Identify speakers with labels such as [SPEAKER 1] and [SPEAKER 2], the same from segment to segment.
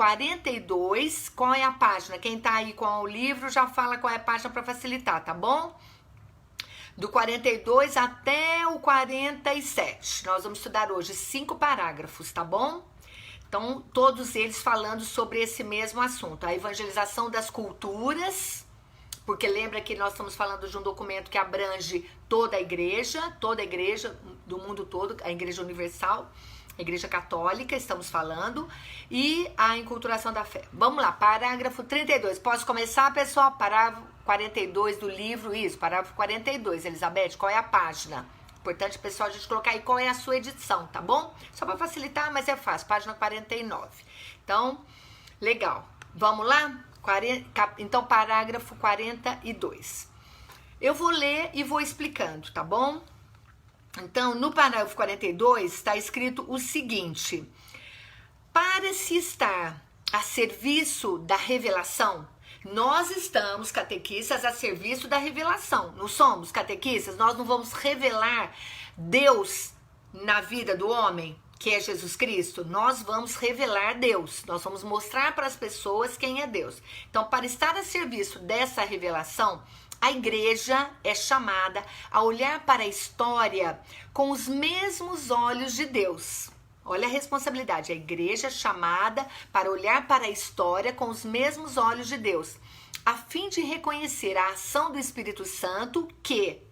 [SPEAKER 1] 42, qual é a página? Quem tá aí com o livro já fala qual é a página para facilitar, tá bom? Do 42 até o 47. Nós vamos estudar hoje 5 parágrafos, tá bom? Então, todos eles falando sobre esse mesmo assunto. A evangelização das culturas, porque lembra que nós estamos falando de um documento que abrange toda a igreja do mundo todo, a igreja universal, a igreja católica, estamos falando, e a enculturação da fé. Vamos lá, parágrafo 32. Posso começar, pessoal? Parágrafo 42 do livro, isso, parágrafo 42. Elizabeth, qual é a página? Importante, pessoal, a gente colocar aí qual é a sua edição, tá bom? Só para facilitar, mas é fácil, página 49. Então, legal. Vamos lá? Então, parágrafo 42. Eu vou ler e vou explicando, tá bom? Então, no parágrafo 42 está escrito o seguinte: para se estar a serviço da revelação, nós estamos, catequistas, a serviço da revelação. Não somos catequistas? Nós não vamos revelar Deus na vida do homem, que é Jesus Cristo. Nós vamos revelar Deus. Nós vamos mostrar para as pessoas quem é Deus. Então, para estar a serviço dessa revelação, a igreja é chamada a olhar para a história com os mesmos olhos de Deus. Olha a responsabilidade. A igreja é chamada para olhar para a história com os mesmos olhos de Deus, a fim de reconhecer a ação do Espírito Santo que,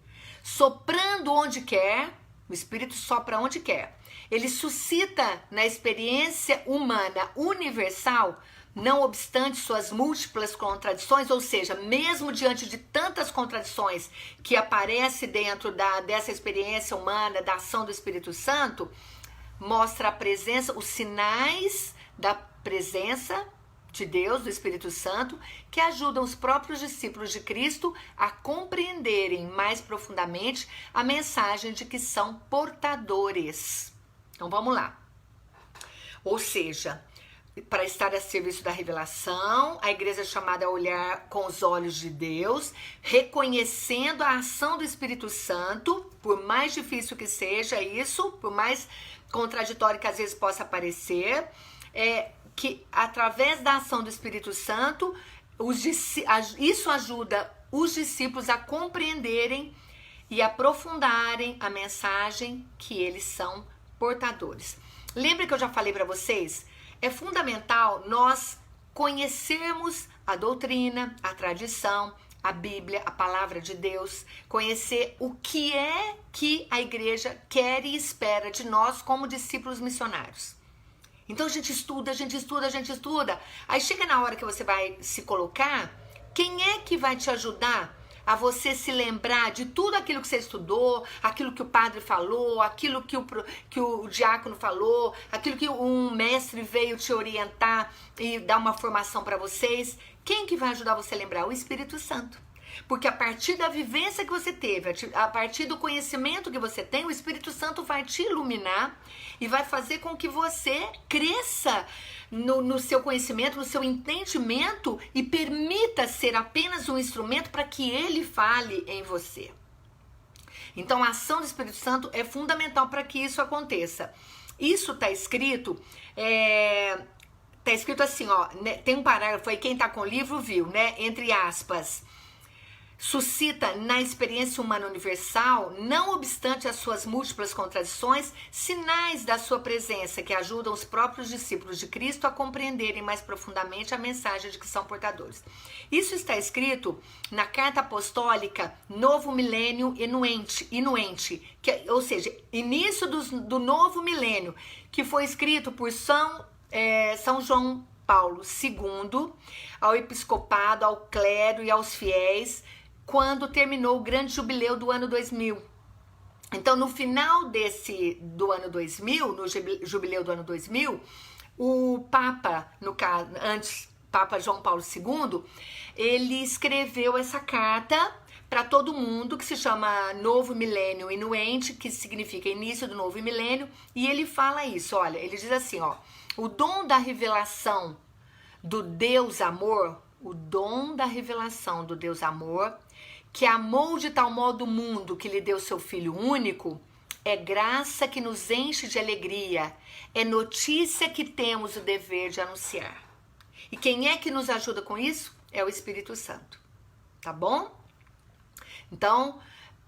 [SPEAKER 1] soprando onde quer, o Espírito sopra onde quer, ele suscita na experiência humana universal, não obstante suas múltiplas contradições, ou seja, mesmo diante de tantas contradições que aparecem dentro dessa experiência humana, da ação do Espírito Santo, mostra a presença, os sinais da presença de Deus, do Espírito Santo, que ajudam os próprios discípulos de Cristo a compreenderem mais profundamente a mensagem de que são portadores. Então vamos lá. Ou seja, para estar a serviço da revelação, a igreja é chamada a olhar com os olhos de Deus, reconhecendo a ação do Espírito Santo, por mais difícil que seja isso, por mais contraditório que às vezes possa parecer, que através da ação do Espírito Santo, isso ajuda os discípulos a compreenderem e aprofundarem a mensagem que eles são portadores. Lembra que eu já falei para vocês? É fundamental nós conhecermos a doutrina, a tradição, a Bíblia, a palavra de Deus, conhecer o que é que a igreja quer e espera de nós como discípulos missionários. Então a gente estuda, aí chega na hora que você vai se colocar, quem é que vai te ajudar a você se lembrar de tudo aquilo que você estudou, aquilo que o padre falou, aquilo que o diácono falou, aquilo que um mestre veio te orientar e dar uma formação para vocês? Quem que vai ajudar você a lembrar? O Espírito Santo. Porque a partir da vivência que você teve, a partir do conhecimento que você tem, o Espírito Santo vai te iluminar e vai fazer com que você cresça no seu conhecimento, no seu entendimento e permita ser apenas um instrumento para que ele fale em você. Então a ação do Espírito Santo é fundamental para que isso aconteça. Isso está escrito... Tá escrito assim, ó, né, tem um parágrafo aí, quem tá com o livro viu, né, entre aspas, suscita na experiência humana universal, não obstante as suas múltiplas contradições, sinais da sua presença que ajudam os próprios discípulos de Cristo a compreenderem mais profundamente a mensagem de que são portadores. Isso está escrito na Carta Apostólica Novo Milênio Inuente, ou seja, início do novo milênio, que foi escrito por São João Paulo II, ao episcopado, ao clero e aos fiéis, quando terminou o grande jubileu do ano 2000. Então, no final do ano 2000, no jubileu do ano 2000, o Papa, no caso, antes Papa João Paulo II, ele escreveu essa carta para todo mundo, que se chama Novo Milênio Inuente, que significa início do novo milênio, e ele fala isso, olha, ele diz assim, ó, o dom da revelação do Deus amor, o dom da revelação do Deus amor, que amou de tal modo o mundo que lhe deu seu Filho único, é graça que nos enche de alegria, é notícia que temos o dever de anunciar. E quem é que nos ajuda com isso? É o Espírito Santo, tá bom? Então,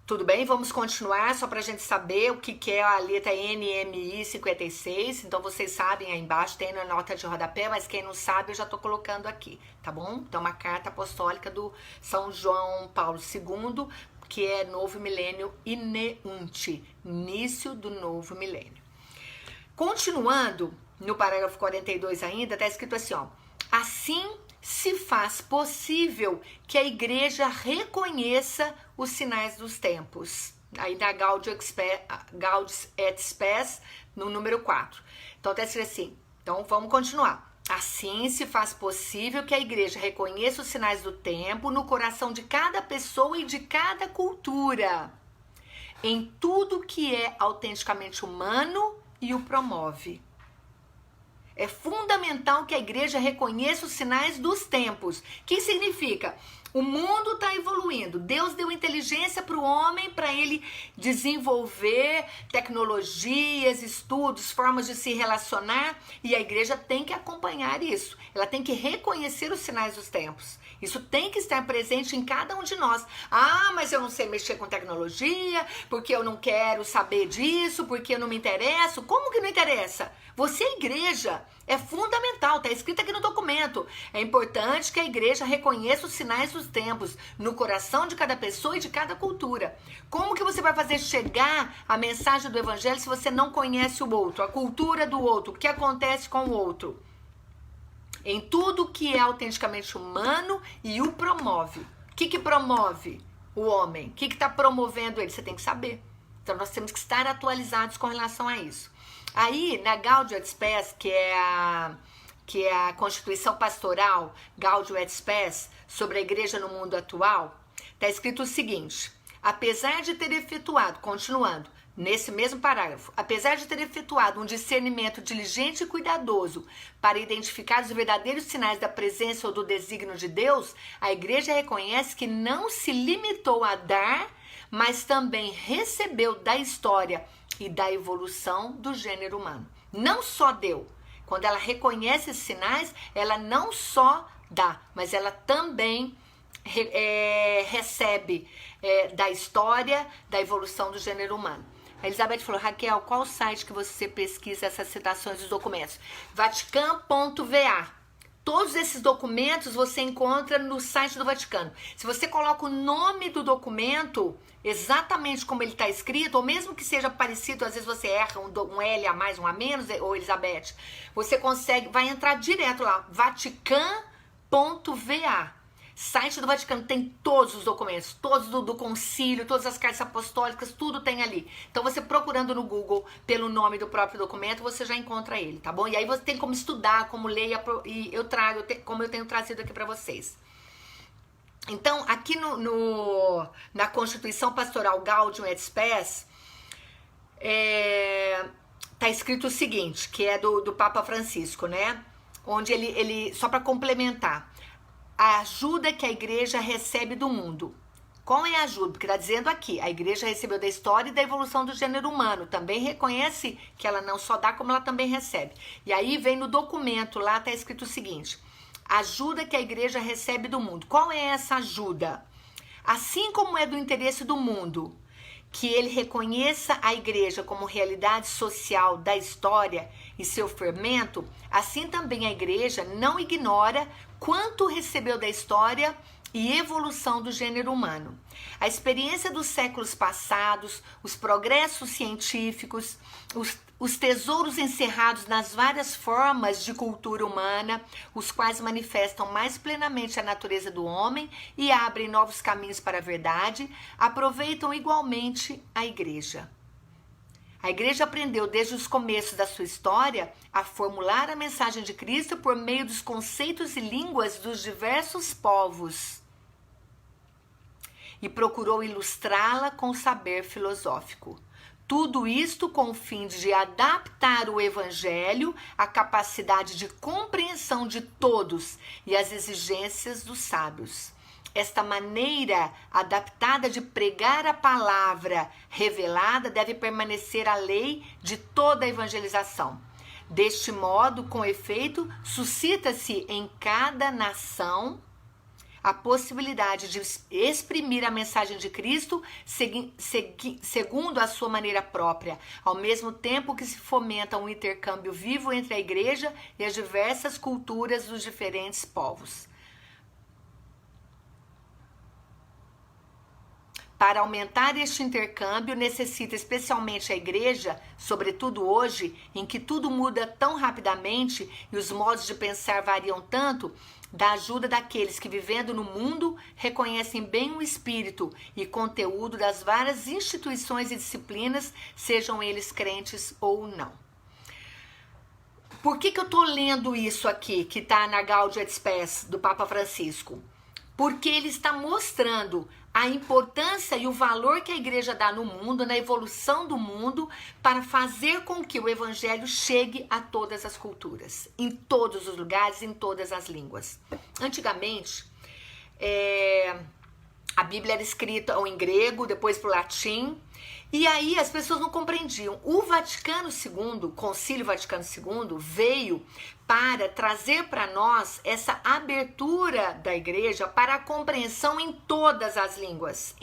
[SPEAKER 1] tudo bem, vamos continuar só pra gente saber o que é a letra NMI 56. Então, vocês sabem, aí embaixo tem na nota de rodapé, mas quem não sabe eu já tô colocando aqui, tá bom? Então, uma carta apostólica do São João Paulo II, que é Novo Milênio Ineunte, início do Novo Milênio. Continuando, no parágrafo 42 ainda, tá escrito assim, ó. Assim se faz possível que a igreja reconheça os sinais dos tempos. Aí da Gaudium et Spes, no número 4. Então tá escrito assim. Então vamos continuar. Assim se faz possível que a igreja reconheça os sinais do tempo no coração de cada pessoa e de cada cultura, em tudo que é autenticamente humano e o promove. É fundamental que a igreja reconheça os sinais dos tempos. O que significa? O mundo está evoluindo. Deus deu inteligência para o homem para ele desenvolver tecnologias, estudos, formas de se relacionar. E a igreja tem que acompanhar isso. Ela tem que reconhecer os sinais dos tempos. Isso tem que estar presente em cada um de nós. Ah, mas eu não sei mexer com tecnologia, porque eu não quero saber disso, porque eu não me interesso. Como que não interessa? Você é igreja. É fundamental, está escrito aqui no documento. É importante que a igreja reconheça os sinais dos tempos no coração de cada pessoa e de cada cultura. Como que você vai fazer chegar a mensagem do evangelho se você não conhece o outro, a cultura do outro, o que acontece com o outro? Em tudo que é autenticamente humano e o promove. O que promove o homem? O que está promovendo ele? Você tem que saber. Então nós temos que estar atualizados com relação a isso. Aí, na Gaudium et Spes, que é a Constituição Pastoral, Gaudium et Spes, sobre a igreja no mundo atual, está escrito o seguinte: apesar de ter efetuado, continuando, nesse mesmo parágrafo, apesar de ter efetuado um discernimento diligente e cuidadoso para identificar os verdadeiros sinais da presença ou do desígnio de Deus, a igreja reconhece que não se limitou a dar, mas também recebeu da história e da evolução do gênero humano. Não só deu. Quando ela reconhece esses sinais, ela não só dá, mas ela também recebe da história, da evolução do gênero humano. A Elizabeth falou: Raquel, qual o site que você pesquisa essas citações dos documentos? Vatican.va. Todos esses documentos você encontra no site do Vaticano. Se você coloca o nome do documento, exatamente como ele está escrito, ou mesmo que seja parecido, às vezes você erra um L a mais, um a menos, ou Elizabeth, você consegue, vai entrar direto lá, vatican.va. Site do Vaticano tem todos os documentos, todos do concílio, todas as cartas apostólicas, tudo tem ali. Então você procurando no Google pelo nome do próprio documento, você já encontra ele, tá bom? E aí você tem como estudar, como ler, e eu trago, como eu tenho trazido aqui para vocês. Então, aqui na Constituição Pastoral Gaudium et Spes, tá escrito o seguinte, que é do Papa Francisco, né? Onde ele só para complementar, a ajuda que a igreja recebe do mundo. Qual é a ajuda? Porque está dizendo aqui, a igreja recebeu da história e da evolução do gênero humano. Também reconhece que ela não só dá, como ela também recebe. E aí vem no documento, lá está escrito o seguinte: ajuda que a igreja recebe do mundo. Qual é essa ajuda? Assim como é do interesse do mundo que ele reconheça a igreja como realidade social da história e seu fermento, assim também a igreja não ignora quanto recebeu da história e evolução do gênero humano. A experiência dos séculos passados, os progressos científicos, os tesouros encerrados nas várias formas de cultura humana, os quais manifestam mais plenamente a natureza do homem e abrem novos caminhos para a verdade, aproveitam igualmente a igreja. A igreja aprendeu desde os começos da sua história a formular a mensagem de Cristo por meio dos conceitos e línguas dos diversos povos e procurou ilustrá-la com saber filosófico. Tudo isto com o fim de adaptar o evangelho à capacidade de compreensão de todos e às exigências dos sábios. Esta maneira adaptada de pregar a palavra revelada deve permanecer a lei de toda a evangelização. Deste modo, com efeito, suscita-se em cada nação a possibilidade de exprimir a mensagem de Cristo segundo a sua maneira própria, ao mesmo tempo que se fomenta um intercâmbio vivo entre a igreja e as diversas culturas dos diferentes povos. Para aumentar este intercâmbio, necessita especialmente a igreja, sobretudo hoje, em que tudo muda tão rapidamente e os modos de pensar variam tanto, da ajuda daqueles que, vivendo no mundo, reconhecem bem o espírito e conteúdo das várias instituições e disciplinas, sejam eles crentes ou não. Por que eu estou lendo isso aqui, que está na Gaudium et Spes, do Papa Francisco? Porque ele está mostrando a importância e o valor que a igreja dá no mundo, na evolução do mundo, para fazer com que o evangelho chegue a todas as culturas, em todos os lugares, em todas as línguas. Antigamente, a Bíblia era escrita em grego, depois para o latim, e aí as pessoas não compreendiam. O Vaticano II, o Concílio Vaticano II, veio para trazer para nós essa abertura da igreja para a compreensão em todas as línguas,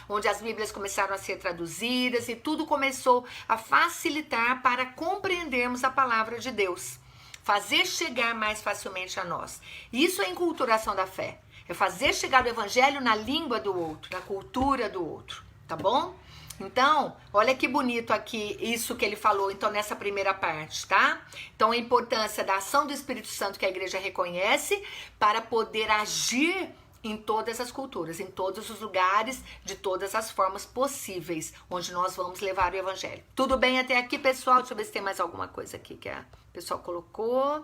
[SPEAKER 1] onde as Bíblias começaram a ser traduzidas e tudo começou a facilitar para compreendermos a palavra de Deus, fazer chegar mais facilmente a nós. Isso é enculturação da fé, é fazer chegar o evangelho na língua do outro, na cultura do outro, tá bom? Então, olha que bonito aqui isso que ele falou, então, nessa primeira parte, tá? Então, a importância da ação do Espírito Santo que a igreja reconhece para poder agir em todas as culturas, em todos os lugares, de todas as formas possíveis, onde nós vamos levar o evangelho. Tudo bem até aqui, pessoal? Deixa eu ver se tem mais alguma coisa aqui que a pessoa colocou.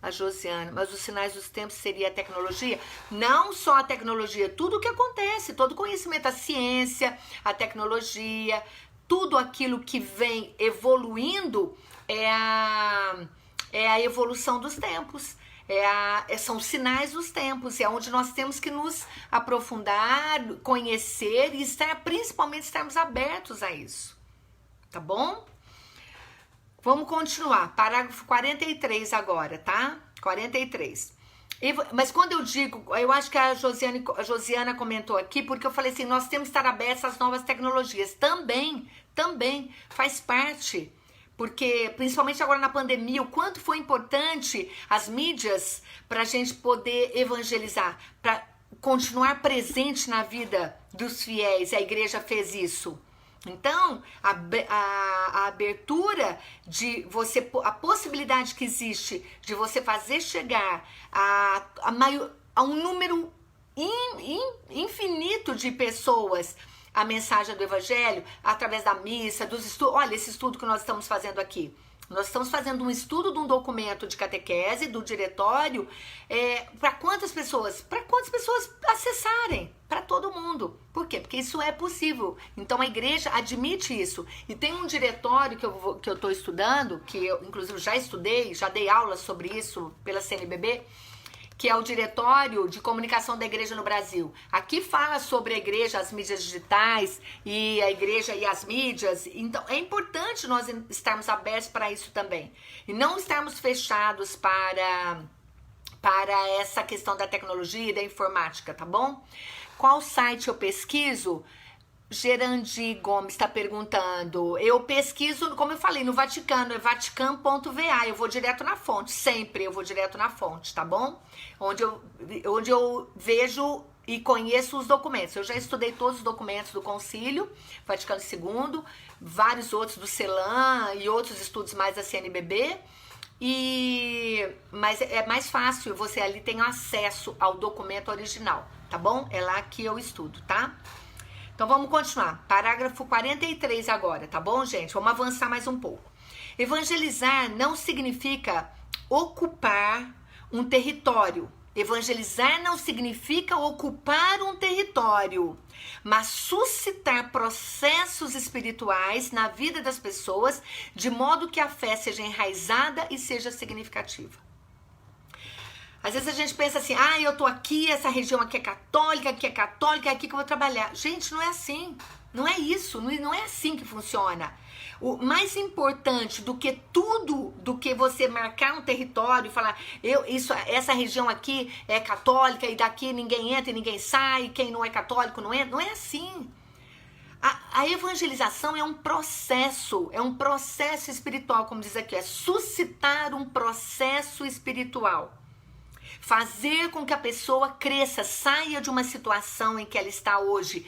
[SPEAKER 1] A Josiana, mas os sinais dos tempos seria a tecnologia? Não só a tecnologia, tudo o que acontece, todo conhecimento, a ciência, a tecnologia, tudo aquilo que vem evoluindo é a evolução dos tempos, são sinais dos tempos, é onde nós temos que nos aprofundar, conhecer e principalmente estarmos abertos a isso, tá bom? Vamos continuar, parágrafo 43 agora, tá? 43. Mas quando eu digo, eu acho que a Josiana comentou aqui, porque eu falei assim, nós temos que estar abertos às novas tecnologias. Também faz parte, porque principalmente agora na pandemia, o quanto foi importante as mídias para a gente poder evangelizar, para continuar presente na vida dos fiéis. A igreja fez isso. Então, a abertura de você, a possibilidade que existe de você fazer chegar a um número infinito de pessoas a mensagem do evangelho, através da missa, dos estudos. Olha esse estudo que nós estamos fazendo aqui. Nós estamos fazendo um estudo de um documento de catequese, do diretório, para quantas pessoas? Para quantas pessoas acessarem? Para todo mundo. Por quê? Porque isso é possível. Então a igreja admite isso. E tem um diretório que eu estou estudando, que eu inclusive já estudei, já dei aulas sobre isso pela CNBB, que é o Diretório de Comunicação da Igreja no Brasil. Aqui fala sobre a igreja, as mídias digitais e a igreja e as mídias. Então, é importante nós estarmos abertos para isso também. E não estarmos fechados para essa questão da tecnologia e da informática, tá bom? Qual site eu pesquiso? Gerandi Gomes está perguntando. Eu pesquiso, como eu falei, no Vaticano, é vatican.va. Eu vou direto na fonte, sempre eu vou direto na fonte, tá bom? Onde eu vejo e conheço os documentos. Eu já estudei todos os documentos do Concílio Vaticano II, vários outros do CELAM e outros estudos mais da CNBB. Mas é mais fácil, você ali tem acesso ao documento original, tá bom? É lá que eu estudo, tá? Então vamos continuar. Parágrafo 43 agora, tá bom, gente? Vamos avançar mais um pouco. Evangelizar não significa ocupar um território. Evangelizar não significa ocupar um território, mas suscitar processos espirituais na vida das pessoas, de modo que a fé seja enraizada e seja significativa. Às vezes a gente pensa assim, eu tô aqui, essa região aqui é católica, é aqui que eu vou trabalhar. Gente, não é assim, não é isso, não é assim que funciona. O mais importante do que tudo, do que você marcar um território e falar, essa região aqui é católica e daqui ninguém entra e ninguém sai, quem não é católico não entra. Não é assim. A evangelização é um processo espiritual, como diz aqui, é suscitar um processo espiritual. Fazer com que a pessoa cresça, saia de uma situação em que ela está hoje,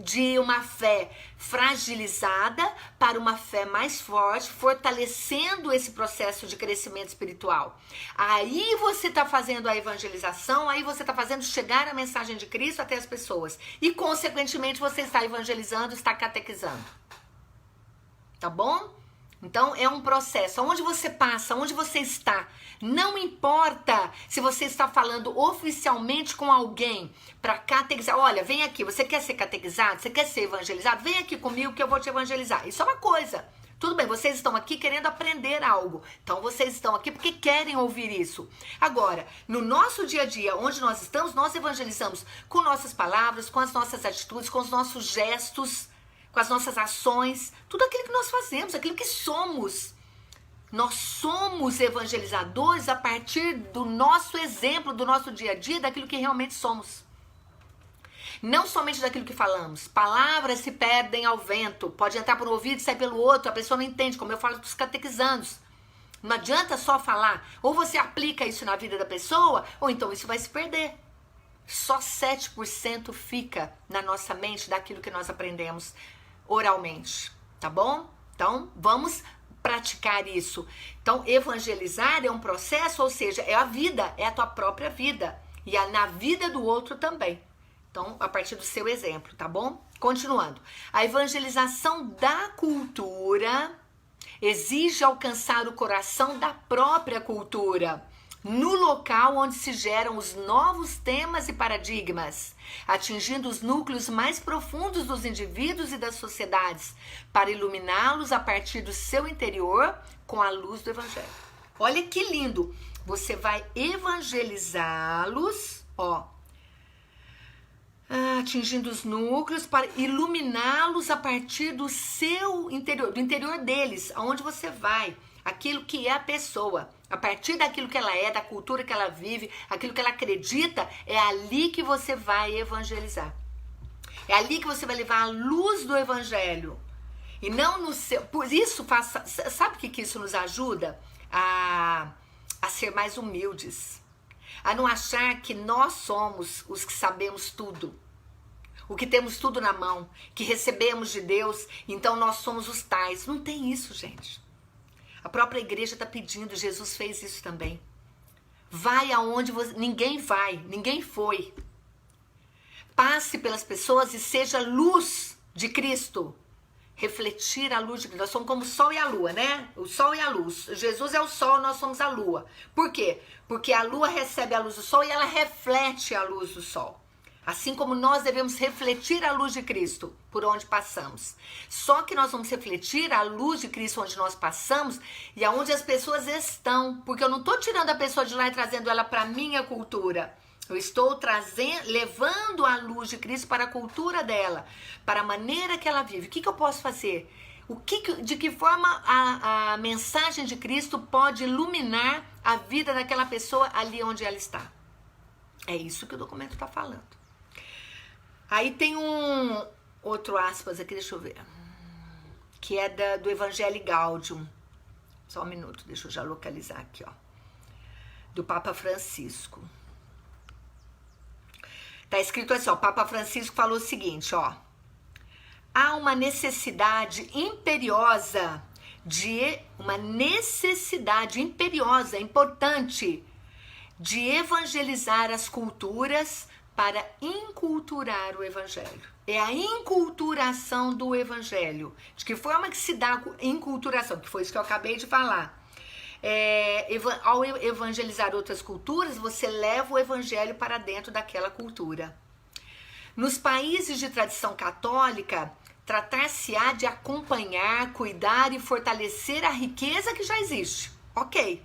[SPEAKER 1] de uma fé fragilizada para uma fé mais forte, fortalecendo esse processo de crescimento espiritual. Aí você está fazendo a evangelização, aí você está fazendo chegar a mensagem de Cristo até as pessoas. E, consequentemente, você está evangelizando, está catequizando. Tá bom? Então, é um processo. Onde você passa, onde você está, não importa se você está falando oficialmente com alguém para catequizar. Olha, vem aqui, você quer ser catequizado? Você quer ser evangelizado? Vem aqui comigo que eu vou te evangelizar. Isso é uma coisa. Tudo bem, vocês estão aqui querendo aprender algo. Então, vocês estão aqui porque querem ouvir isso. Agora, no nosso dia a dia, onde nós estamos, nós evangelizamos com nossas palavras, com as nossas atitudes, com os nossos gestos, com as nossas ações, tudo aquilo que nós fazemos, aquilo que somos. Nós somos evangelizadores a partir do nosso exemplo, do nosso dia a dia, daquilo que realmente somos. Não somente daquilo que falamos. Palavras se perdem ao vento. Pode entrar por um ouvido e sair pelo outro. A pessoa não entende, como eu falo dos catequizandos. Não adianta só falar. Ou você aplica isso na vida da pessoa, ou então isso vai se perder. Só 7% fica na nossa mente daquilo que nós aprendemos oralmente, tá bom? Então, vamos praticar isso. Então, evangelizar é um processo, ou seja, é a vida, é a tua própria vida. E na vida do outro também. Então, a partir do seu exemplo, tá bom? Continuando. A evangelização da cultura exige alcançar o coração da própria cultura, no local onde se geram os novos temas e paradigmas, atingindo os núcleos mais profundos dos indivíduos e das sociedades, para iluminá-los a partir do seu interior com a luz do evangelho. Olha que lindo! Você vai evangelizá-los, atingindo os núcleos para iluminá-los a partir do seu interior, do interior deles, aonde você vai, aquilo que é a pessoa. A partir daquilo que ela é, da cultura que ela vive, aquilo que ela acredita, é ali que você vai evangelizar. É ali que você vai levar a luz do evangelho. E não no seu... Por isso, sabe o que isso nos ajuda? A ser mais humildes. A não achar que nós somos os que sabemos tudo. O que temos tudo na mão. Que recebemos de Deus, então nós somos os tais. Não tem isso, gente. A própria igreja está pedindo, Jesus fez isso também. Vai aonde ninguém vai, ninguém foi. Passe pelas pessoas e seja luz de Cristo. Refletir a luz de Cristo. Nós somos como o sol e a lua, né? O sol e a luz. Jesus é o sol, nós somos a lua. Por quê? Porque a lua recebe a luz do sol e ela reflete a luz do sol. Assim como nós devemos refletir a luz de Cristo por onde passamos. Só que nós vamos refletir a luz de Cristo onde nós passamos e aonde as pessoas estão. Porque eu não estou tirando a pessoa de lá e trazendo ela para a minha cultura. Eu estou levando a luz de Cristo para a cultura dela, para a maneira que ela vive. O que eu posso fazer? De que forma a mensagem de Cristo pode iluminar a vida daquela pessoa ali onde ela está? É isso que o documento está falando. Aí tem um outro aspas aqui, deixa eu ver, que é do Evangelii Gaudium. Só um minuto, deixa eu já localizar aqui, do Papa Francisco. Tá escrito assim, o Papa Francisco falou o seguinte, há uma necessidade imperiosa importante, de evangelizar as culturas para inculturar o evangelho. É a inculturação do evangelho. De que forma que se dá a inculturação? Que foi isso que eu acabei de falar. Ao evangelizar outras culturas, você leva o evangelho para dentro daquela cultura. Nos países de tradição católica, tratar-se-á de acompanhar, cuidar e fortalecer a riqueza que já existe. Ok.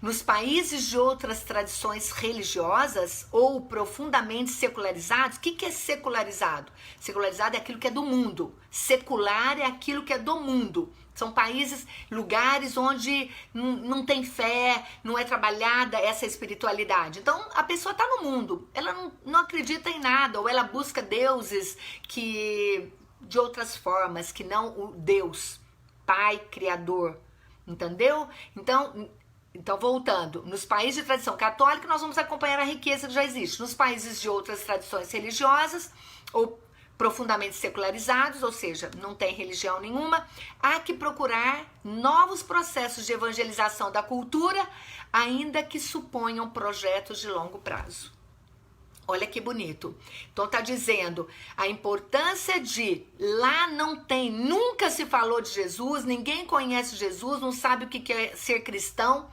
[SPEAKER 1] Nos países de outras tradições religiosas ou profundamente secularizados, o que é secularizado? Secularizado é aquilo que é do mundo. Secular é aquilo que é do mundo. São países, lugares onde não tem fé, não é trabalhada essa espiritualidade. Então, a pessoa está no mundo, ela não acredita em nada, ou ela busca deuses que de outras formas, que não o Deus, Pai, Criador. Entendeu? Então, voltando, nos países de tradição católica, nós vamos acompanhar a riqueza que já existe. Nos países de outras tradições religiosas, ou profundamente secularizados, ou seja, não tem religião nenhuma, há que procurar novos processos de evangelização da cultura, ainda que suponham projetos de longo prazo. Olha que bonito. Então tá dizendo a importância de lá não tem, nunca se falou de Jesus, ninguém conhece Jesus, não sabe o que é ser cristão.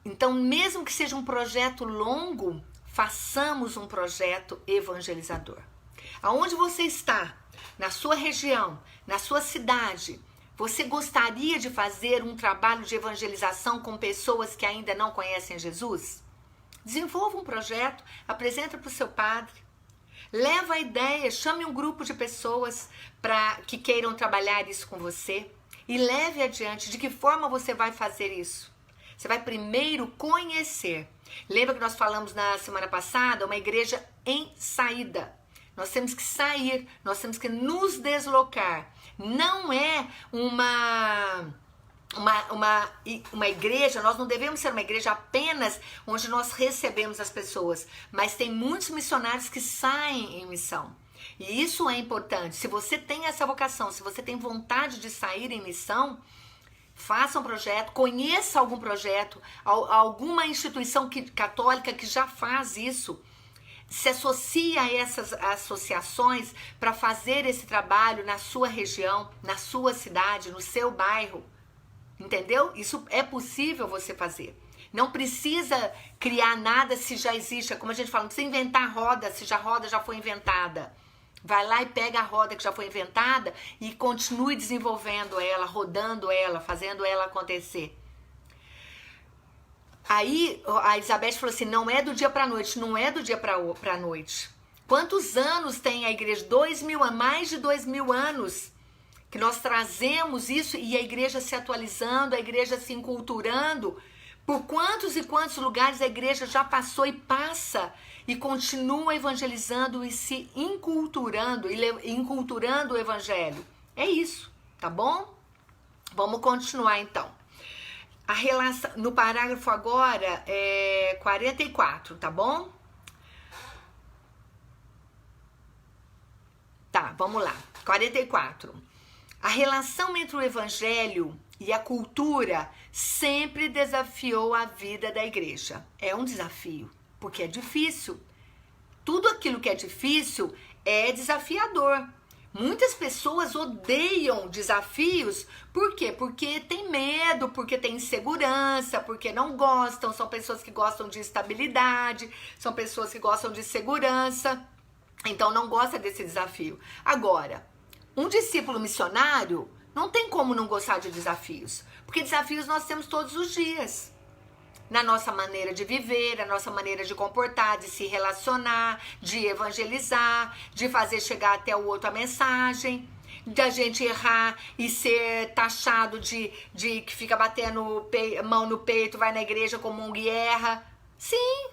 [SPEAKER 1] Então, mesmo que seja um projeto longo, façamos um projeto evangelizador. Aonde você está, na sua região, na sua cidade, você gostaria de fazer um trabalho de evangelização com pessoas que ainda não conhecem Jesus? Desenvolva um projeto, apresenta para o seu padre, leva a ideia, chame um grupo de pessoas que queiram trabalhar isso com você e leve adiante. De que forma você vai fazer isso? Você vai primeiro conhecer. Lembra que nós falamos na semana passada, uma igreja em saída. Nós temos que sair, nós temos que nos deslocar. Não é uma igreja, nós não devemos ser uma igreja apenas onde nós recebemos as pessoas, mas tem muitos missionários que saem em missão. E isso é importante. Se você tem essa vocação, se você tem vontade de sair em missão, faça um projeto, conheça algum projeto, alguma instituição católica que já faz isso. Se associa a essas associações para fazer esse trabalho na sua região, na sua cidade, no seu bairro. Entendeu? Isso é possível você fazer. Não precisa criar nada se já existe. É como a gente fala, não precisa inventar roda se a roda já foi inventada. Vai lá e pega a roda que já foi inventada e continue desenvolvendo ela, rodando ela, fazendo ela acontecer. Aí a Elizabeth falou assim, não é do dia para a noite, não é do dia para a noite. Quantos anos tem a igreja? 2000 anos, mais de 2000 anos que nós trazemos isso e a igreja se atualizando, a igreja se enculturando. Por quantos e quantos lugares a igreja já passou e passa e continua evangelizando e se enculturando e enculturando o evangelho. É isso, tá bom? Vamos continuar então. A relação, no parágrafo agora é 44, tá bom? Tá, vamos lá. 44. A relação entre o evangelho e a cultura sempre desafiou a vida da igreja. É um desafio, porque é difícil. Tudo aquilo que é difícil é desafiador. Muitas pessoas odeiam desafios, por quê? Porque tem medo, porque tem insegurança, porque não gostam, são pessoas que gostam de estabilidade, são pessoas que gostam de segurança, então não gosta desse desafio. Agora, um discípulo missionário não tem como não gostar de desafios, porque desafios nós temos todos os dias. Na nossa maneira de viver, na nossa maneira de comportar, de se relacionar, de evangelizar, de fazer chegar até o outro a mensagem, da gente errar e ser taxado de que fica batendo mão no peito, vai na igreja como e erra. Sim,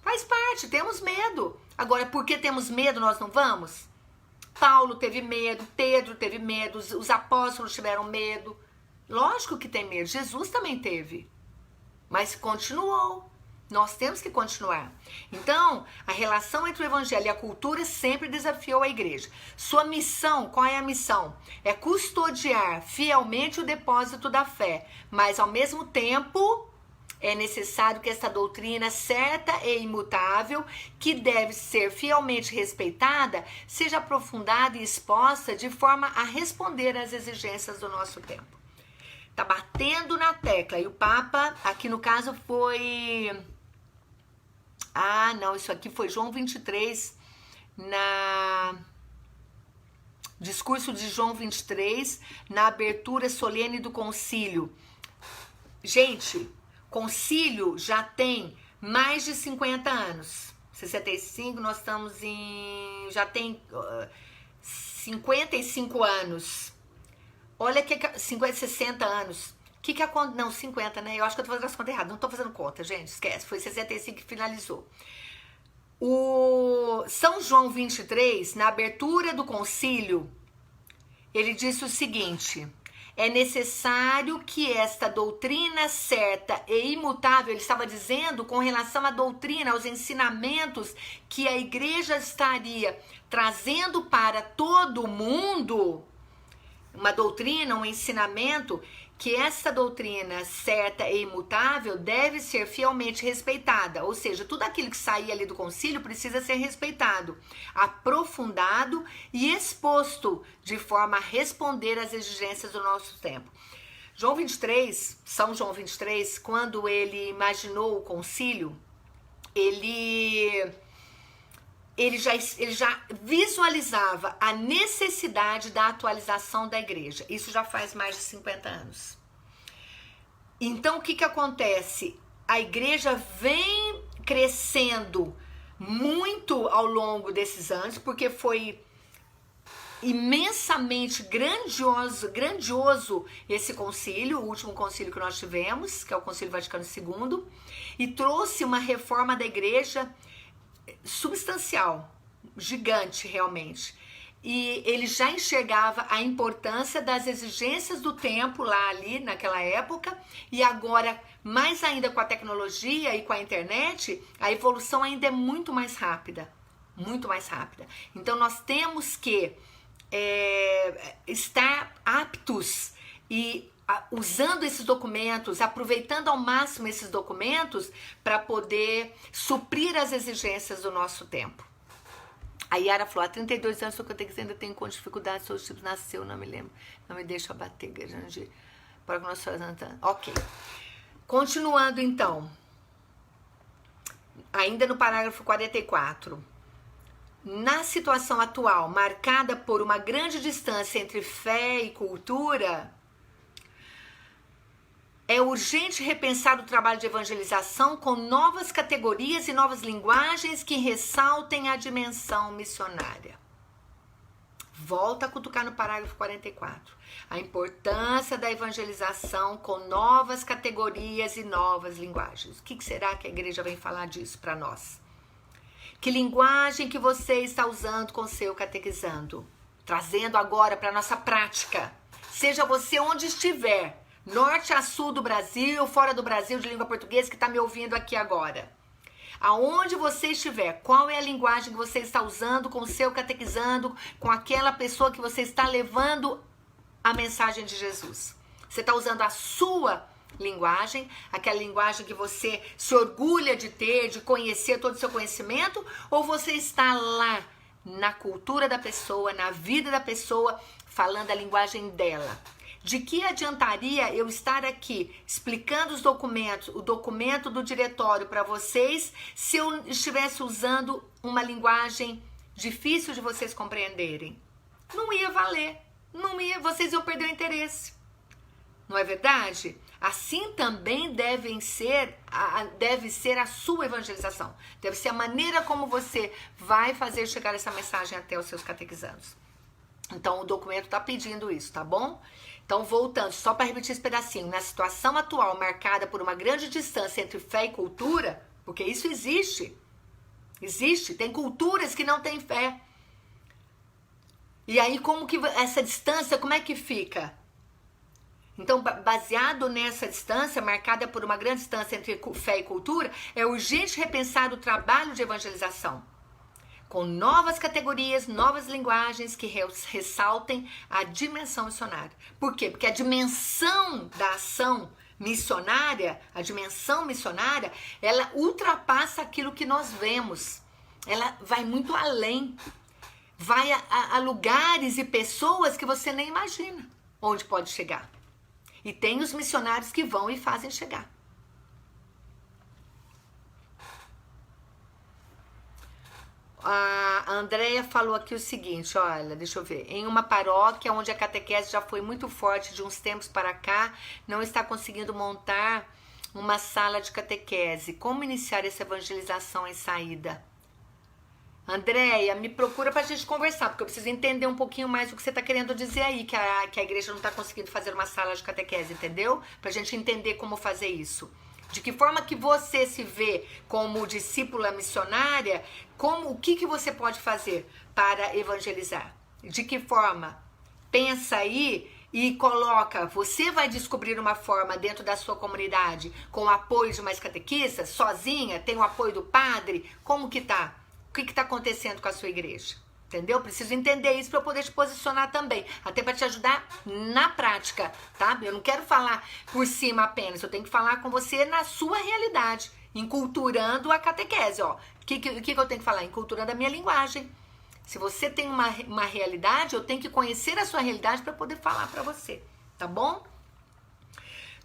[SPEAKER 1] faz parte, temos medo. Agora, por que temos medo, nós não vamos? Paulo teve medo, Pedro teve medo, os apóstolos tiveram medo. Lógico que tem medo, Jesus também teve. Mas continuou. Nós temos que continuar. Então, a relação entre o evangelho e a cultura sempre desafiou a igreja. Sua missão, qual é a missão? É custodiar fielmente o depósito da fé, mas ao mesmo tempo é necessário que esta doutrina certa e imutável, que deve ser fielmente respeitada, seja aprofundada e exposta de forma a responder às exigências do nosso tempo. Tá batendo na tecla. E o Papa, aqui no caso foi... Ah, não, isso aqui foi João 23, na... Discurso de João 23, na abertura solene do concílio. Gente, concílio já tem mais de 50 anos. 65, nós estamos em... já tem 55 anos. Olha que 50, 60 anos. Que acontece? Não, 50, né? Eu acho que eu tô fazendo as contas erradas. Não tô fazendo conta, gente. Esquece. Foi 65 que finalizou. O São João 23, na abertura do concílio, ele disse o seguinte: é necessário que esta doutrina certa e imutável, ele estava dizendo com relação à doutrina, aos ensinamentos que a igreja estaria trazendo para todo mundo, uma doutrina, um ensinamento, que essa doutrina certa e imutável deve ser fielmente respeitada, ou seja, tudo aquilo que sair ali do concílio precisa ser respeitado, aprofundado e exposto de forma a responder às exigências do nosso tempo. João 23, São João 23, quando ele imaginou o concílio, ele já visualizava a necessidade da atualização da igreja. Isso já faz mais de 50 anos. Então, o que acontece? A igreja vem crescendo muito ao longo desses anos, porque foi imensamente grandioso esse concílio, o último concílio que nós tivemos, que é o Concílio Vaticano II, e trouxe uma reforma da igreja substancial, gigante realmente. E ele já enxergava a importância das exigências do tempo lá ali naquela época, e agora mais ainda com a tecnologia e com a internet, a evolução ainda é muito mais rápida, muito mais rápida. Então nós temos que estar aptos e usando esses documentos, aproveitando ao máximo esses documentos para poder suprir as exigências do nosso tempo. A Yara falou, há 32 anos, só que eu ainda tenho com dificuldade, seus tipos nasceu, não me lembro, não me deixa bater, grande, para que nós fazemos. Ok. Continuando então, ainda no parágrafo 44, na situação atual, marcada por uma grande distância entre fé e cultura, é urgente repensar o trabalho de evangelização com novas categorias e novas linguagens que ressaltem a dimensão missionária. Volta a cutucar no parágrafo 44. A importância da evangelização com novas categorias e novas linguagens. O que será que a igreja vem falar disso para nós? Que linguagem que você está usando com o seu catequizando? Trazendo agora para a nossa prática. Seja você onde estiver, norte a sul do Brasil, fora do Brasil, de língua portuguesa, que está me ouvindo aqui agora. Aonde você estiver, qual é a linguagem que você está usando com o seu catequizando, com aquela pessoa que você está levando a mensagem de Jesus? Você está usando a sua linguagem, aquela linguagem que você se orgulha de ter, de conhecer todo o seu conhecimento, ou você está lá na cultura da pessoa, na vida da pessoa, falando a linguagem dela? De que adiantaria eu estar aqui explicando os documentos, o documento do diretório para vocês, se eu estivesse usando uma linguagem difícil de vocês compreenderem? Não ia valer, não ia, vocês iam perder o interesse. Não é verdade? Assim também deve ser a sua evangelização. Deve ser a maneira como você vai fazer chegar essa mensagem até os seus catequizandos. Então o documento está pedindo isso, tá bom? Então, voltando, só para repetir esse pedacinho, na situação atual marcada por uma grande distância entre fé e cultura, porque isso existe, tem culturas que não têm fé. E aí, como que essa distância, como é que fica? Então, baseado nessa distância, marcada por uma grande distância entre fé e cultura, é urgente repensar o trabalho de evangelização, com novas categorias, novas linguagens que ressaltem a dimensão missionária. Por quê? Porque a dimensão da ação missionária, ela ultrapassa aquilo que nós vemos. Ela vai muito além. Vai a lugares e pessoas que você nem imagina onde pode chegar. E tem os missionários que vão e fazem chegar. A Andréia falou aqui o seguinte, olha, deixa eu ver. Em uma paróquia onde a catequese já foi muito forte de uns tempos para cá, não está conseguindo montar uma sala de catequese. Como iniciar essa evangelização em saída? Andréia, me procura pra gente conversar, porque eu preciso entender um pouquinho mais o que você tá querendo dizer aí, que a igreja não tá conseguindo fazer uma sala de catequese, entendeu? Pra gente entender como fazer isso. De que forma que você se vê como discípula missionária, o que você pode fazer para evangelizar? De que forma? Pensa aí e coloca, você vai descobrir uma forma dentro da sua comunidade, com o apoio de mais catequistas, sozinha, tem o apoio do padre, como que tá? O que está acontecendo com a sua igreja? Entendeu? Preciso entender isso para eu poder te posicionar também. Até para te ajudar na prática, tá? Eu não quero falar por cima apenas. Eu tenho que falar com você na sua realidade. Enculturando a catequese, ó. O que eu tenho que falar? Enculturando a minha linguagem. Se você tem uma realidade, eu tenho que conhecer a sua realidade para poder falar para você. Tá bom?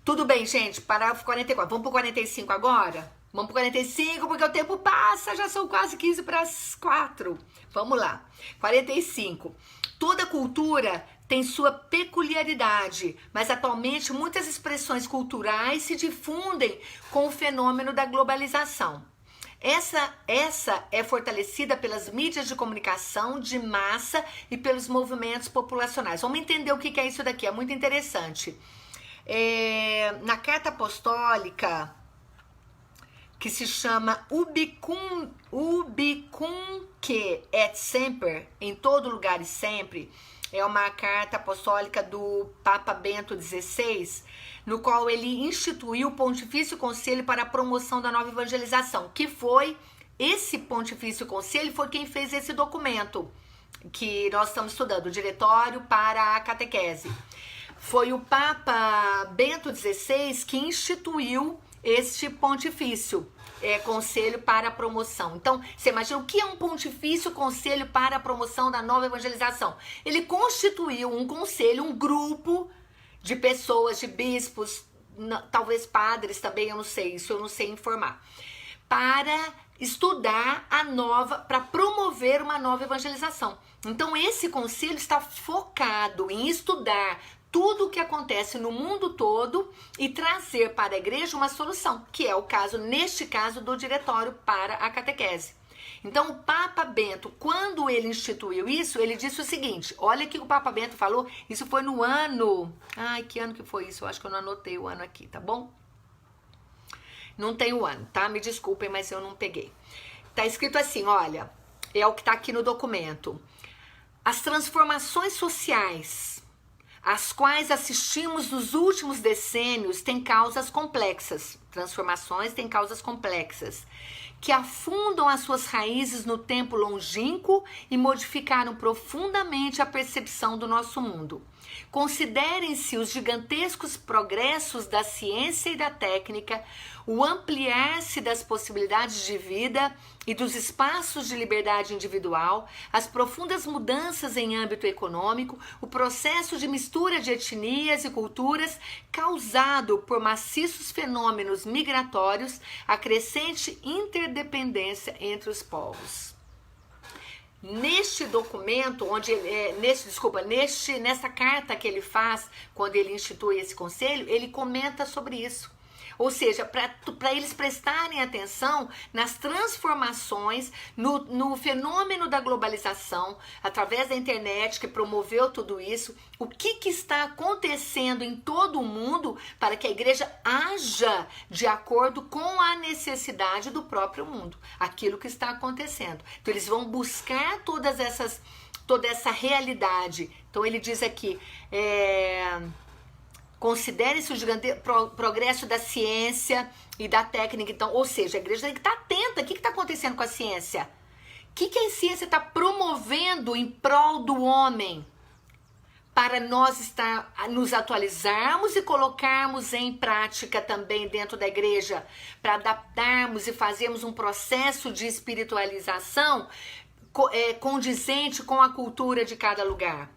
[SPEAKER 1] Tudo bem, gente. Parágrafo 44. Vamos pro 45 agora? Vamos pro 45, porque o tempo passa, já são quase 15 para as 4. Vamos lá. 45. Toda cultura tem sua peculiaridade, mas atualmente muitas expressões culturais se difundem com o fenômeno da globalização. Essa é fortalecida pelas mídias de comunicação de massa e pelos movimentos populacionais. Vamos entender o que é isso daqui, é muito interessante. Na carta apostólica, que se chama Ubicunque et Semper, em todo lugar e sempre, é uma carta apostólica do Papa Bento XVI, no qual ele instituiu o Pontifício Conselho para a Promoção da Nova Evangelização, que foi, esse Pontifício Conselho foi quem fez esse documento que nós estamos estudando, o Diretório para a Catequese. Foi o Papa Bento XVI que instituiu este pontifício, conselho para a promoção. Então, você imagina o que é um pontifício conselho para a promoção da nova evangelização? Ele constituiu um conselho, um grupo de pessoas, de bispos, talvez padres também, eu não sei, isso eu não sei informar, para estudar para promover uma nova evangelização. Então, esse conselho está focado em estudar tudo o que acontece no mundo todo e trazer para a igreja uma solução, que é o caso, neste caso, do Diretório para a Catequese. Então, o Papa Bento, quando ele instituiu isso, ele disse o seguinte, olha o que o Papa Bento falou, isso foi no ano... Ai, que ano que foi isso? Eu acho que eu não anotei o ano aqui, tá bom? Não tem o ano, tá? Me desculpem, mas eu não peguei. Tá escrito assim, olha, é o que tá aqui no documento. As transformações sociais às quais assistimos nos últimos decênios têm causas complexas. Transformações têm causas complexas, que afundam as suas raízes no tempo longínquo e modificaram profundamente a percepção do nosso mundo. Considerem-se os gigantescos progressos da ciência e da técnica, o ampliar-se das possibilidades de vida e dos espaços de liberdade individual, as profundas mudanças em âmbito econômico, o processo de mistura de etnias e culturas causado por maciços fenômenos migratórios, a crescente interdependência entre os povos. Neste documento, nessa carta que ele faz, quando ele institui esse conselho, ele comenta sobre isso. Ou seja, para eles prestarem atenção nas transformações, no fenômeno da globalização, através da internet que promoveu tudo isso, o que está acontecendo em todo o mundo para que a igreja haja de acordo com a necessidade do próprio mundo, aquilo que está acontecendo. Então eles vão buscar toda essa realidade. Então ele diz aqui, considere-se o gigante progresso da ciência e da técnica. Então, ou seja, a igreja tem que estar atenta. O que está acontecendo com a ciência? O que a ciência está promovendo em prol do homem? Para nós nos atualizarmos e colocarmos em prática também dentro da igreja, para adaptarmos e fazermos um processo de espiritualização condizente com a cultura de cada lugar.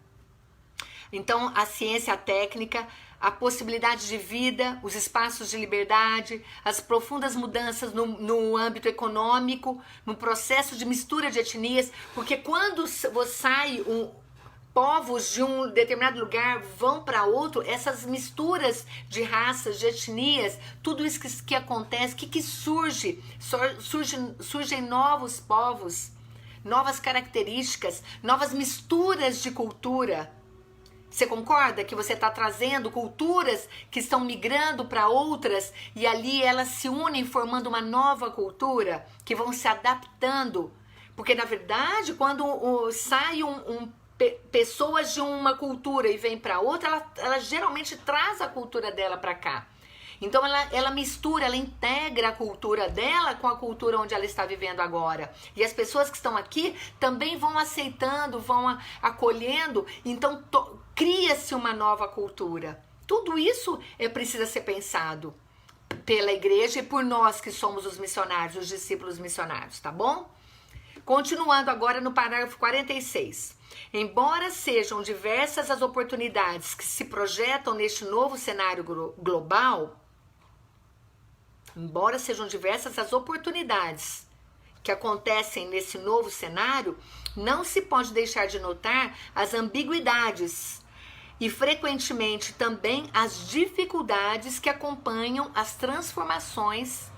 [SPEAKER 1] Então, a ciência, a técnica, a possibilidade de vida, os espaços de liberdade, as profundas mudanças no âmbito econômico, no processo de mistura de etnias, porque quando sai povos de um determinado lugar vão para outro, essas misturas de raças, de etnias, tudo isso que acontece, que surge? Surgem novos povos, novas características, novas misturas de cultura. Você concorda que você está trazendo culturas que estão migrando para outras e ali elas se unem formando uma nova cultura, que vão se adaptando? Porque, na verdade, quando sai pessoas de uma cultura e vem para outra, ela geralmente traz a cultura dela para cá. Então, ela mistura, ela integra a cultura dela com a cultura onde ela está vivendo agora. E as pessoas que estão aqui também vão aceitando, vão acolhendo. Então, cria-se uma nova cultura. Tudo isso precisa ser pensado pela igreja e por nós que somos os missionários, os discípulos missionários, tá bom? Continuando agora no parágrafo 46. Embora sejam diversas as oportunidades que se projetam neste novo cenário global, embora sejam diversas as oportunidades que acontecem nesse novo cenário, não se pode deixar de notar as ambiguidades e frequentemente também as dificuldades que acompanham as transformações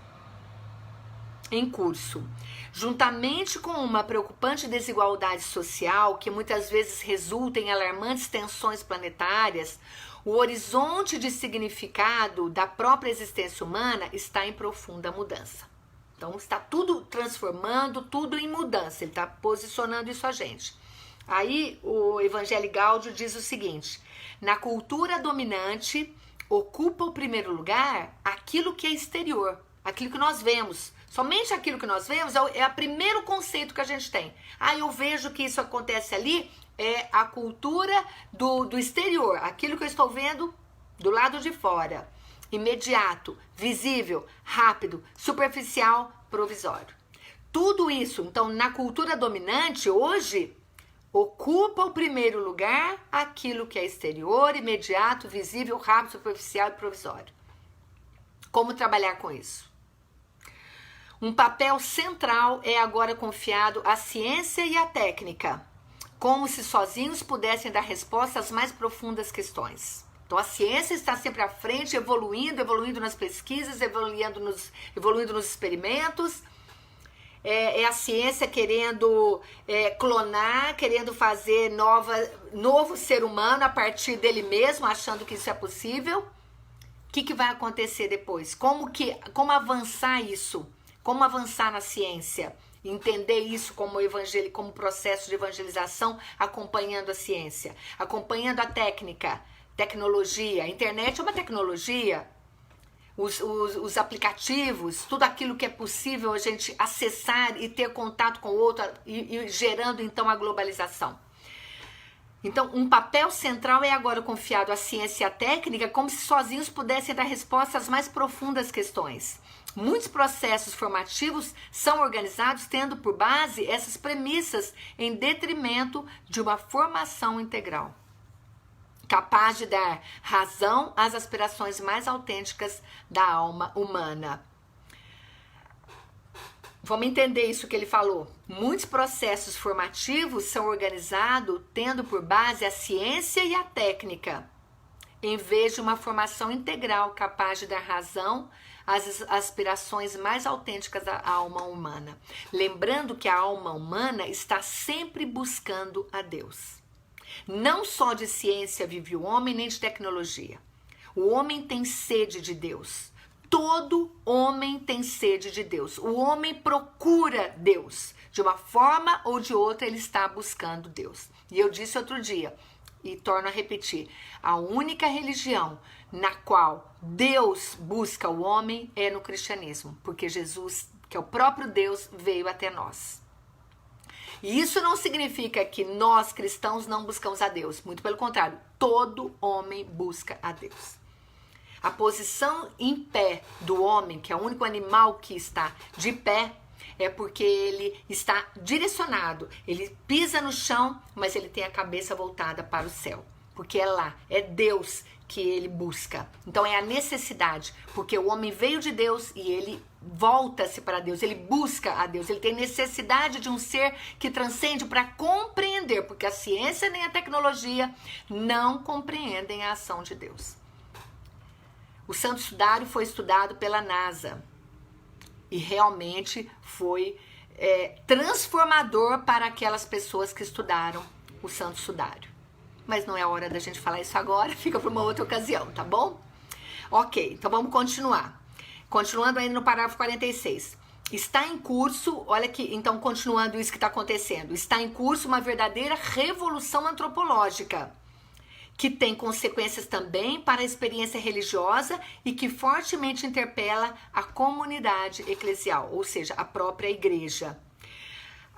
[SPEAKER 1] em curso. Juntamente com uma preocupante desigualdade social que muitas vezes resulta em alarmantes tensões planetárias, o horizonte de significado da própria existência humana está em profunda mudança. Então está tudo transformando, tudo em mudança, ele está posicionando isso a gente. Aí o Evangelho Gáudio diz o seguinte: na cultura dominante ocupa o primeiro lugar aquilo que é exterior, aquilo que nós vemos. Somente aquilo que nós vemos é o primeiro conceito que a gente tem. Eu vejo que isso acontece ali, é a cultura do exterior, aquilo que eu estou vendo do lado de fora. Imediato, visível, rápido, superficial, provisório. Tudo isso, então, na cultura dominante, hoje, ocupa o primeiro lugar aquilo que é exterior, imediato, visível, rápido, superficial e provisório. Como trabalhar com isso? Um papel central é agora confiado à ciência e à técnica, como se sozinhos pudessem dar resposta às mais profundas questões. Então a ciência está sempre à frente, evoluindo nas pesquisas, evoluindo nos experimentos. É a ciência querendo clonar, querendo fazer novo ser humano a partir dele mesmo, achando que isso é possível. O que vai acontecer depois? Como avançar isso? Como avançar na ciência? Entender isso como processo de evangelização, acompanhando a ciência, acompanhando a tecnologia. A internet é uma tecnologia. Os aplicativos, tudo aquilo que é possível a gente acessar e ter contato com o outro e gerando então a globalização. Então, um papel central é agora confiado à ciência e à técnica, como se sozinhos pudessem dar resposta às mais profundas questões. Muitos processos formativos são organizados tendo por base essas premissas em detrimento de uma formação integral, capaz de dar razão às aspirações mais autênticas da alma humana. Vamos entender isso que ele falou. Muitos processos formativos são organizados tendo por base a ciência e a técnica, em vez de uma formação integral capaz de dar razão às aspirações mais autênticas da alma humana. Lembrando que a alma humana está sempre buscando a Deus. Não só de ciência vive o homem, nem de tecnologia. O homem tem sede de Deus. Todo homem tem sede de Deus. O homem procura Deus. De uma forma ou de outra, ele está buscando Deus. E eu disse outro dia, e torno a repetir, a única religião na qual Deus busca o homem é no cristianismo, porque Jesus, que é o próprio Deus, veio até nós. E isso não significa que nós, cristãos, não buscamos a Deus. Muito pelo contrário, todo homem busca a Deus. A posição em pé do homem, que é o único animal que está de pé, é porque ele está direcionado. Ele pisa no chão, mas ele tem a cabeça voltada para o céu. Porque é lá, é Deus que ele busca. Então é a necessidade, porque o homem veio de Deus e ele volta-se para Deus, ele busca a Deus, ele tem necessidade de um ser que transcende para compreender, porque a ciência nem a tecnologia não compreendem a ação de Deus. O Santo Sudário foi estudado pela NASA e realmente foi transformador para aquelas pessoas que estudaram o Santo Sudário. Mas não é a hora da gente falar isso agora, fica para uma outra ocasião, tá bom? Ok, então vamos continuar. Continuando aí no parágrafo 46. Está em curso, olha aqui, então continuando isso que está acontecendo, está em curso uma verdadeira revolução antropológica, que tem consequências também para a experiência religiosa e que fortemente interpela a comunidade eclesial, ou seja, a própria igreja.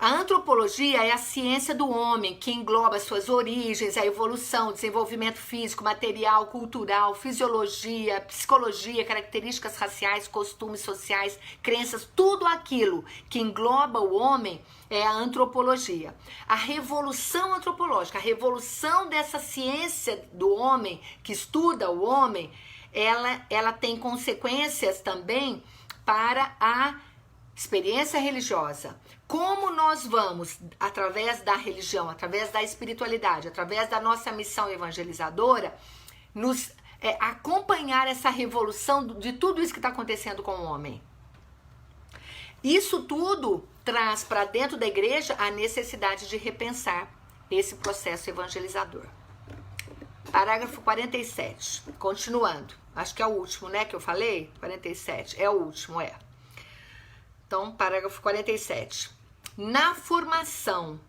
[SPEAKER 1] A antropologia é a ciência do homem, que engloba suas origens, a evolução, desenvolvimento físico, material, cultural, fisiologia, psicologia, características raciais, costumes sociais, crenças, tudo aquilo que engloba o homem é a antropologia. A revolução antropológica, a revolução dessa ciência do homem, que estuda o homem, ela tem consequências também para a experiência religiosa. Como nós vamos, através da religião, através da espiritualidade, através da nossa missão evangelizadora, nos acompanhar essa revolução de tudo isso que está acontecendo com o homem. Isso tudo traz para dentro da igreja a necessidade de repensar esse processo evangelizador. Parágrafo 47, continuando. Acho que é o último, né, que eu falei? 47, é o último, é. Então, parágrafo 47. Na formação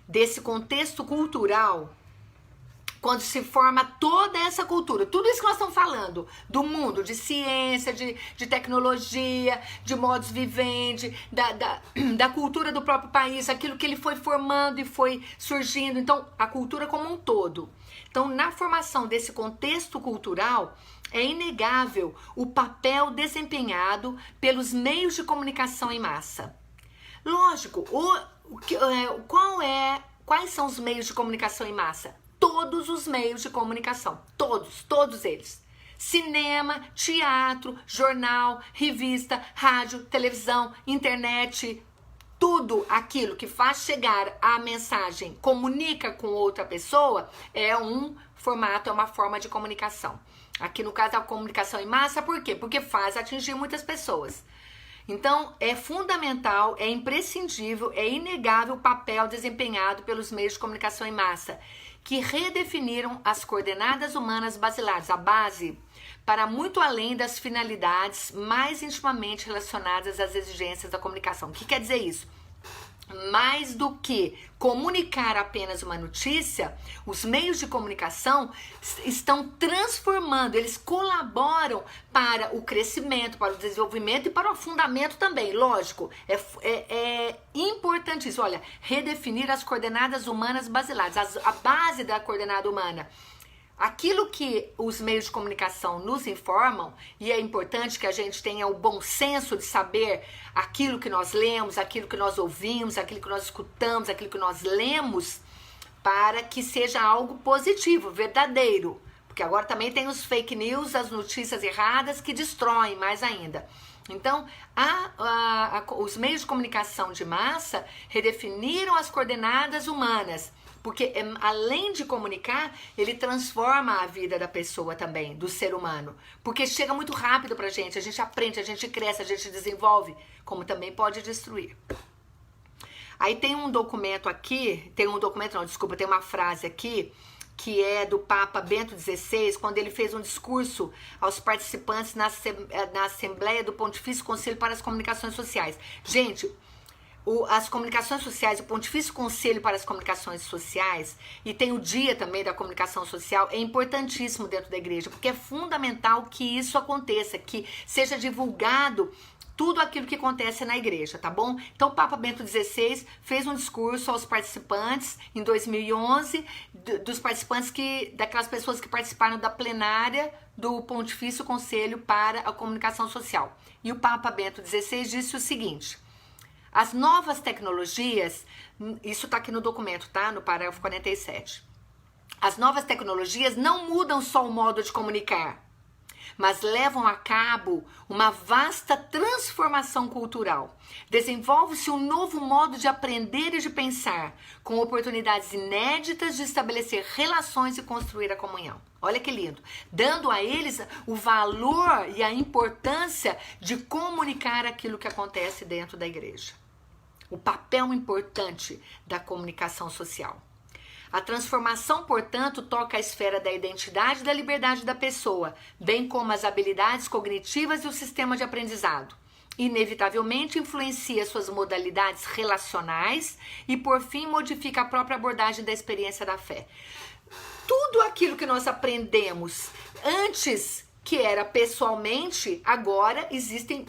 [SPEAKER 1] desse contexto cultural, quando se forma toda essa cultura, tudo isso que nós estamos falando, do mundo, de ciência, de tecnologia, de modus vivendi, da cultura do próprio país, aquilo que ele foi formando e foi surgindo, então, a cultura como um todo. Então, na formação desse contexto cultural, é inegável o papel desempenhado pelos meios de comunicação em massa. Lógico, quais são os meios de comunicação em massa? Todos os meios de comunicação, todos eles. Cinema, teatro, jornal, revista, rádio, televisão, internet, tudo aquilo que faz chegar a mensagem, comunica com outra pessoa, é um formato, é uma forma de comunicação. Aqui no caso a comunicação em massa, por quê? Porque faz atingir muitas pessoas. Então, é fundamental, é imprescindível, é inegável o papel desempenhado pelos meios de comunicação em massa, que redefiniram as coordenadas humanas basilares, a base, para muito além das finalidades mais intimamente relacionadas às exigências da comunicação. O que quer dizer isso? Mais do que comunicar apenas uma notícia, os meios de comunicação estão transformando, eles colaboram para o crescimento, para o desenvolvimento e para o afundamento também, lógico. É importantíssimo, olha, redefinir as coordenadas humanas basilares, a base da coordenada humana. Aquilo que os meios de comunicação nos informam, e é importante que a gente tenha o bom senso de saber aquilo que nós lemos, aquilo que nós ouvimos, aquilo que nós escutamos, aquilo que nós lemos, para que seja algo positivo, verdadeiro. Porque agora também tem os fake news, as notícias erradas que destroem mais ainda. Então, os meios de comunicação de massa redefiniram as coordenadas humanas, porque além de comunicar, ele transforma a vida da pessoa também, do ser humano. Porque chega muito rápido pra gente, a gente aprende, a gente cresce, a gente desenvolve, como também pode destruir. Aí tem um documento aqui, tem uma frase aqui, que é do Papa Bento XVI, quando ele fez um discurso aos participantes na Assembleia do Pontifício Conselho para as Comunicações Sociais. Gente, as comunicações sociais, o Pontifício Conselho para as Comunicações Sociais, e tem o dia também da comunicação social, é importantíssimo dentro da igreja, porque é fundamental que isso aconteça, que seja divulgado tudo aquilo que acontece na igreja, tá bom? Então, o Papa Bento XVI fez um discurso aos participantes em 2011, dos participantes daquelas pessoas que participaram da plenária do Pontifício Conselho para a Comunicação Social. E o Papa Bento XVI disse o seguinte: as novas tecnologias, isso tá aqui no documento, tá? No parágrafo 47. As novas tecnologias não mudam só o modo de comunicar, mas levam a cabo uma vasta transformação cultural. Desenvolve-se um novo modo de aprender e de pensar, com oportunidades inéditas de estabelecer relações e construir a comunhão. Olha que lindo. Dando a eles o valor e a importância de comunicar aquilo que acontece dentro da igreja. O papel importante da comunicação social. A transformação, portanto, toca a esfera da identidade e da liberdade da pessoa, bem como as habilidades cognitivas e o sistema de aprendizado. Inevitavelmente influencia suas modalidades relacionais e, por fim, modifica a própria abordagem da experiência da fé. Tudo aquilo que nós aprendemos antes, que era pessoalmente, agora existem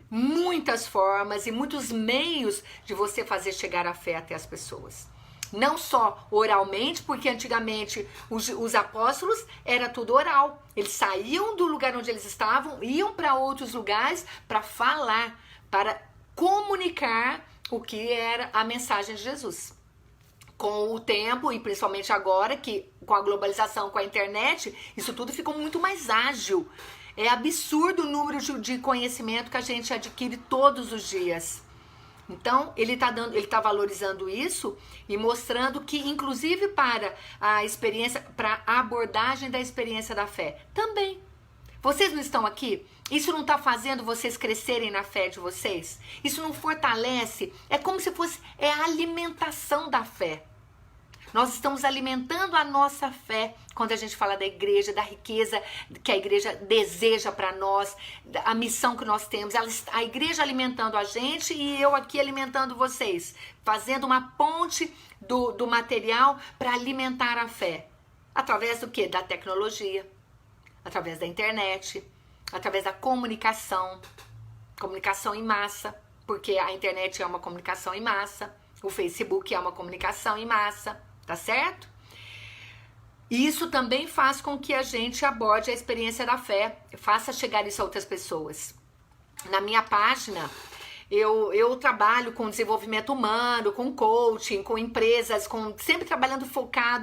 [SPEAKER 1] muitas formas e muitos meios de você fazer chegar a fé até as pessoas. Não só oralmente, porque antigamente os apóstolos era tudo oral. Eles saíam do lugar onde eles estavam, iam para outros lugares para falar, para comunicar o que era a mensagem de Jesus. Com o tempo, e principalmente agora, que com a globalização, com a internet, isso tudo ficou muito mais ágil. É absurdo o número de conhecimento que a gente adquire todos os dias. Então, ele tá valorizando isso e mostrando que, inclusive para a experiência, para a abordagem da experiência da fé, também. Vocês não estão aqui? Isso não está fazendo vocês crescerem na fé de vocês? Isso não fortalece? É como se fosse a alimentação da fé. Nós estamos alimentando a nossa fé quando a gente fala da igreja, da riqueza que a igreja deseja para nós, a missão que nós temos. A igreja alimentando a gente e eu aqui alimentando vocês, fazendo uma ponte do material para alimentar a fé. Através do quê? Da tecnologia, através da internet, através da comunicação em massa, porque a internet é uma comunicação em massa, o Facebook é uma comunicação em massa. Tá certo? E isso também faz com que a gente aborde a experiência da fé, faça chegar isso a outras pessoas. Na minha página, eu trabalho com desenvolvimento humano, com coaching, com empresas, sempre trabalhando focado